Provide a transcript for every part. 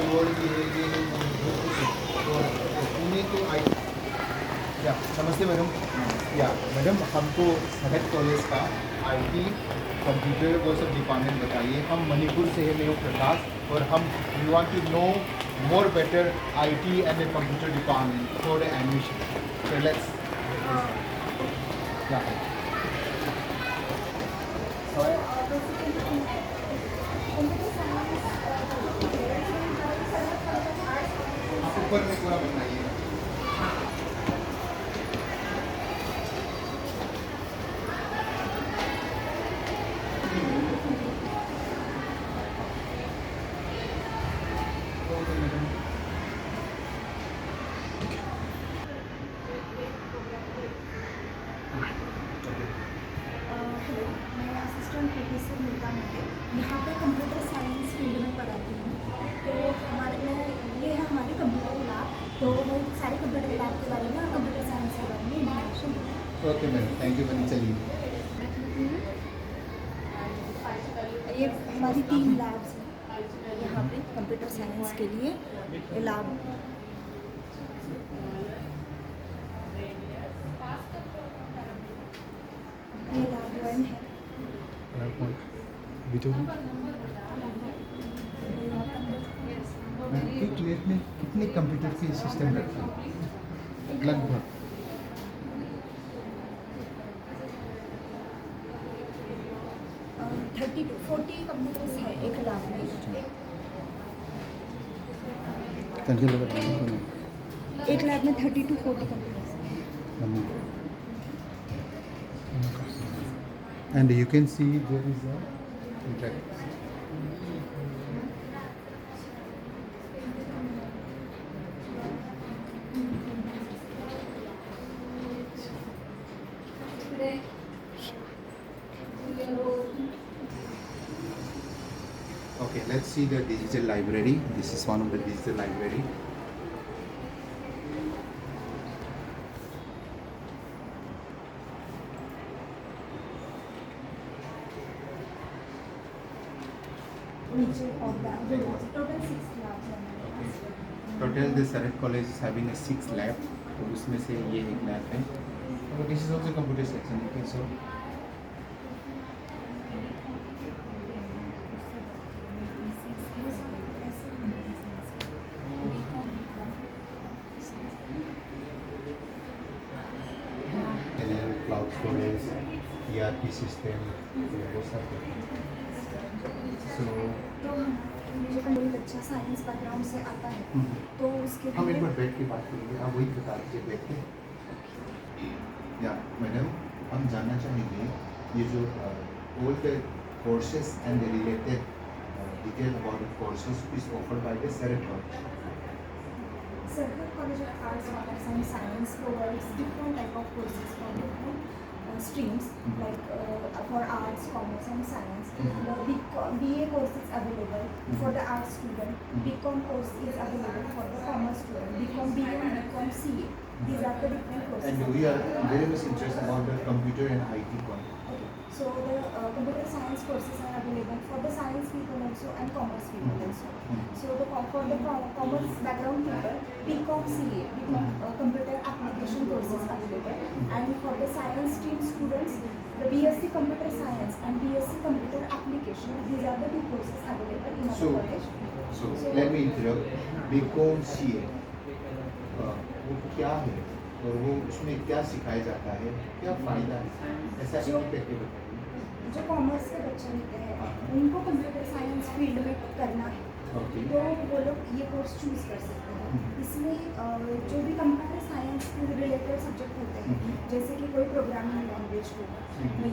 Keyword ये और पुणे तो आई या नमस्ते मैडम। या मैडम हमको सैनिक कॉलेज का आईटी कंप्यूटर वो सब डिपार्टमेंट बताइए। हम मणिपुर से हैं, मैं हूँ प्रकाश, और हम we want to know more better IT and computer department for admission. So let's या आप ऊपर में पूरा बताइए। हेलो, मैं असिस्टेंट प्रोफेसर नीता मुझे यहाँ पे कंप्यूटर साइंस फील्ड में पढ़ाती हूँ। तो ये है हमारी कंप्यूटर लैब। तो मैं सारे कंप्यूटर लैब के बारे में और कंप्यूटर साइंस के बारे में इंफॉर्मेशन दूँगी। Okay madam, thank you madam. चलिए ये हमारी 3 लैब्स हैं यहाँ पे कंप्यूटर साइंस के लिए। लैब ये लैब 1 है। एक प्लेट में कितने कंप्यूटर के सिस्टम रखे हैं लगभग? 30 to 40 कंप्यूटर्स है एक लैब में। एक लैब में 30 to 40 कंप्यूटर्स हैं। And you can see there is a interact. Okay, let's see the digital library. This is one of the digital library. नीचे और टोटल 6 लैब्स हैं हमारे पास। Total the Sarit College is having a 6 lab. तो उसमें से ये एक lab है। और this is also computer section. Okay, so cloud storage, ERP system, वो सब। So तो मुझे कोई बच्चा साइंस बैकग्राउंड से आता है तो उसके हम एक लिए बार बैठ के बात करेंगे। आप वही बता दीजिए बैठ के। या मैडम, हम जानना चाहेंगे ये जो all the courses and the related detail about the courses is offered by the Sarit College. Sarkar College of Arts, Commerce and Science provides different type of courses for different streams like for arts, commerce and science. The BA course is available for the arts student. BCom course is available for the commerce student. BCom BA and BCom CA. These are the different courses. And we are very much interested about the computer and IT one. Okay. So the computer science courses are available for the science people also and commerce people also. So for the commerce background people, BCom CA, BCom computer application courses available, and for the science stream students, the BSc computer science and BSc computer application. These are the 2 courses available in our college. So let me interrupt. BCom CA वो क्या है और वो उसमें क्या सिखाया जाता है, क्या फायदा है, ऐसा एक करके बताइए। जो कॉमर्स के बच्चे होते हैं उनको कंप्यूटर साइंस फील्ड में करना है Okay. तो वो लोग ये कोर्स चूज कर सकते हैं। इसमें जो भी कंप्यूटर साइंस के रिलेटेड सब्जेक्ट होते हैं जैसे कि कोई प्रोग्रामिंग लैंग्वेज हो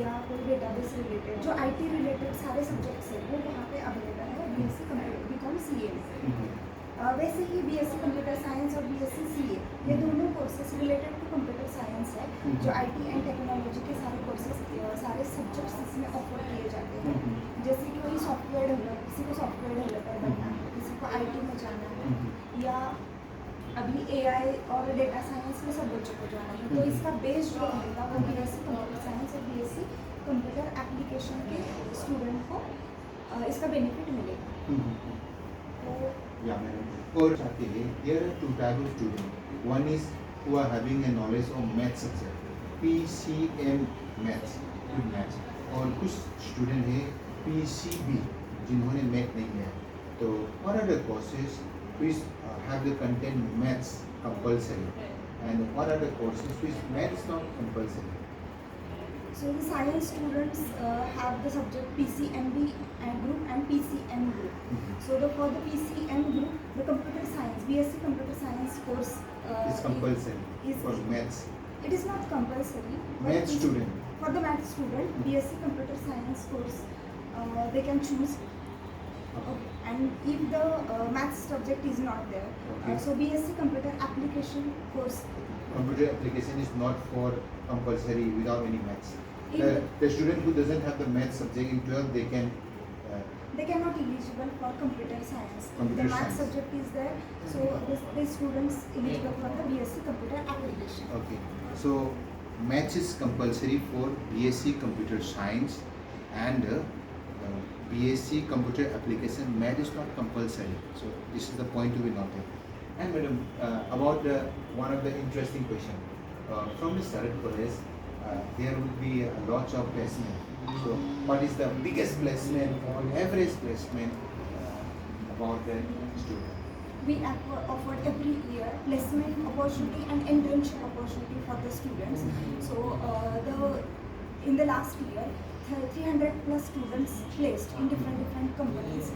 या कोई डेटाबेस रिलेटेड जो आईटी रिलेटेड सारे सब्जेक्ट्स हैं वो वहाँ पे अवेलेबल है बीएससी कंप्यूटर बीकॉम सीए में। वैसे ही बीएससी कंप्यूटर साइंस और बीएससी सीए ये दोनों courses related to computer science है जो आईटी एंड टेक्नोलॉजी के सारे कोर्सेज सारे सब्जेक्ट्स इसमें ऑफर किए जाते हैं। जैसे कि कोई सॉफ्टवेयर डेवलपर, किसी को सॉफ्टवेयर डेवलपर बनना है, किसी को आईटी में जाना है या अभी एआई और डेटा साइंस में सब बच्चों को जाना है। तो इसका बेस जो रहेगा वो बीएससी कंप्यूटर साइंस और बीएससी कंप्यूटर एप्लीकेशन के स्टूडेंट को इसका बेनिफिट मिलेगा। वो Yeah, madam. और चाहते हैं, there are two type of student. One is who are having a knowledge of math subject, PCM maths, good maths. और कुछ student है PCB जिन्होंने math नहीं है. तो what are the courses which have the content maths compulsory, and what are the courses which math is not compulsory? So the science students have the subject PCMB and group and PCM group. So for the PCM group, the computer science, BSc computer science course It's compulsory is- for maths. It is not compulsory. but Math it's- student. For the math student, BSc computer science course, they can choose. Okay. And if the math subject is not there, Okay. so BSc computer application course, Computer application is not for compulsory without any maths. If- The student who doesn't have the maths subject in 12, they can they cannot eligible for computer science. Computer The math science. subject is there, so the students eligible for the BSc computer application. okay. So maths is compulsory for BSc computer science and BSc computer application. Math is not compulsory. So this is the point to be noted. And madam, about one of the interesting question from the Sarat College, there would be a lot of placement. So what is the biggest placement or average placement about the student? We offer every year placement opportunity and internship opportunity for the students. So in the last year, 300 plus students placed in different companies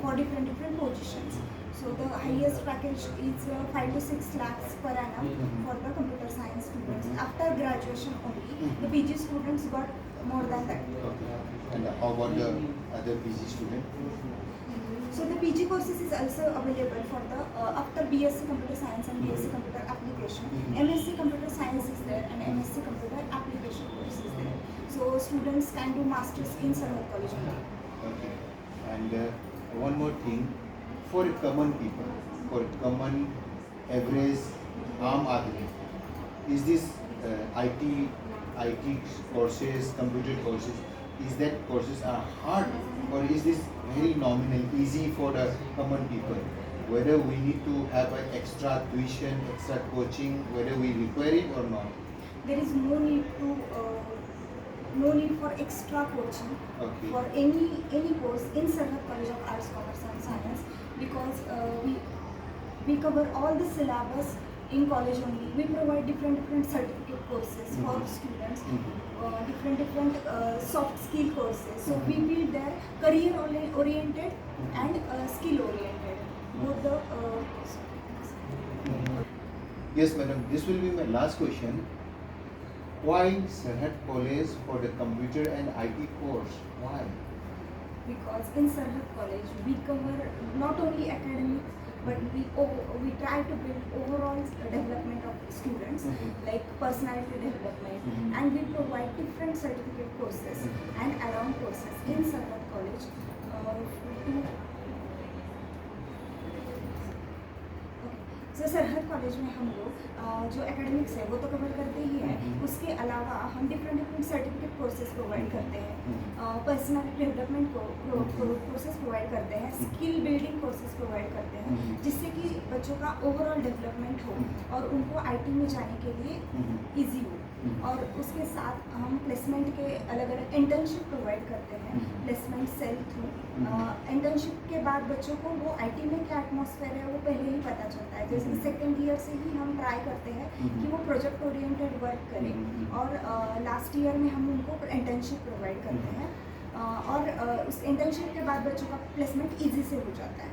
for different positions. So the highest package is 5 to 6 lakhs per annum for the computer science students. After graduation only, the PG students got more than that. Okay. And how about the other PG student? So the PG courses is also available for the after BSc Computer Science and BSc Computer Application. MSc Computer Science is there and MSc Computer Application course is there. So students can do masters in Sarhat College only. Okay. And one more thing, for common people, for common average arm admi, is this IT courses, computer courses, is that courses are hard, or is this very nominal, easy for the common people? Whether we need to have an extra tuition, extra coaching, whether we require it or not? There is no need to no need for extra coaching Okay. for any course in Sarhat College of Arts, Commerce and Science, because we cover all the syllabus in college only. We provide different certificate courses for students, different soft skill courses. So we build their career oriented and skill oriented. Both the Yes, madam. This will be my last question. Why Sarhat College for the computer and IT course? Why? because in Sarhat College we cover not only academics, but we try to build overall development of students, like personality development, and we provide different certificate courses and add-on courses in Sarhat College to sir सरहद college में हम लोग जो academics है वो तो cover करते ही हैं, उसके अलावा हम डिफरेंट सर्टिफिकेट कोर्सेज प्रोवाइड करते हैं, पर्सनालिटी डेवलपमेंट कोर्सेज प्रोवाइड करते हैं, स्किल बिल्डिंग कोर्सेज प्रोवाइड करते हैं, जिससे कि बच्चों का ओवरऑल डेवलपमेंट हो और उनको आईटी में जाने के लिए इजी हो। और उसके साथ हम प्लेसमेंट के अलग अलग इंटर्नशिप प्रोवाइड करते हैं, प्लेसमेंट सेल थ्रू। इंटर्नशिप के बाद बच्चों को वो आईटी में क्या एटमॉस्फेयर है वो पहले ही पता चलता है। जैसे सेकेंड ईयर से ही हम ट्राई करते हैं कि वो प्रोजेक्ट ओरिएंटेड वर्क करें, और लास्ट ईयर में हम उनको इंटर्नशिप प्रोवाइड करते हैं, और उस इंटर्नशिप के बाद बच्चों का प्लेसमेंट ईजी से हो जाता है।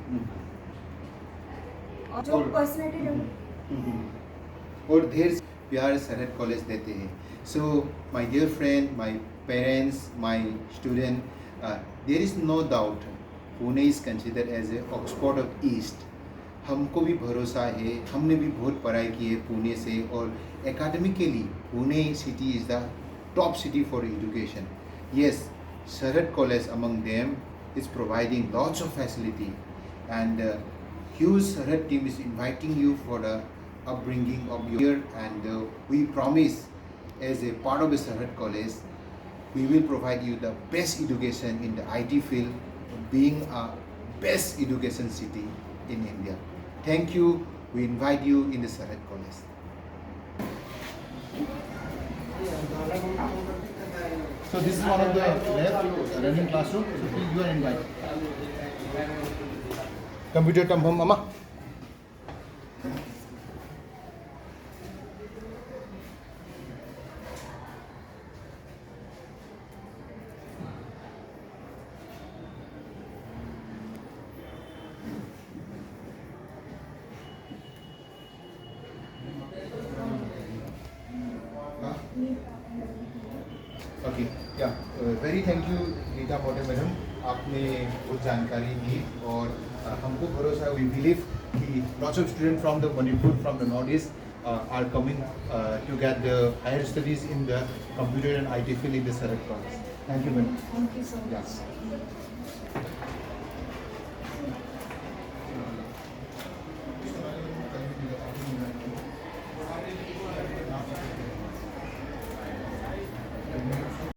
और जो पर्सनैलिटी डेवलप और ढेर प्यार सरहद कॉलेज देते हैं। So my dear friend, my parents, my student, there is no doubt Pune is consider as a Oxford of east. हमको भी भरोसा है, हमने भी बहुत पढ़ाई की है पुणे से, और academically Pune city is the top city for education. Yes, Sarhat College among them is providing lots of facility, and huge Sarhat team is inviting you for the upbringing of your year, and we promise as a part of the Sarhat College, we will provide you the best education in the IT field, being a best education city in India. Thank you. We invite you in the Sarat College. So this is one of the left running classroom. So please, you are invited. Computer come home, Mama. Okay या very thank you Nita मोटे madam, आपने बहुत जानकारी दी और हमको भरोसा है, we believe कि lots of student from the Manipur, from the north east are coming to get the higher studies in the computer and IT field in the Sarat College. Thank you, madam. Thank you so much. Yes.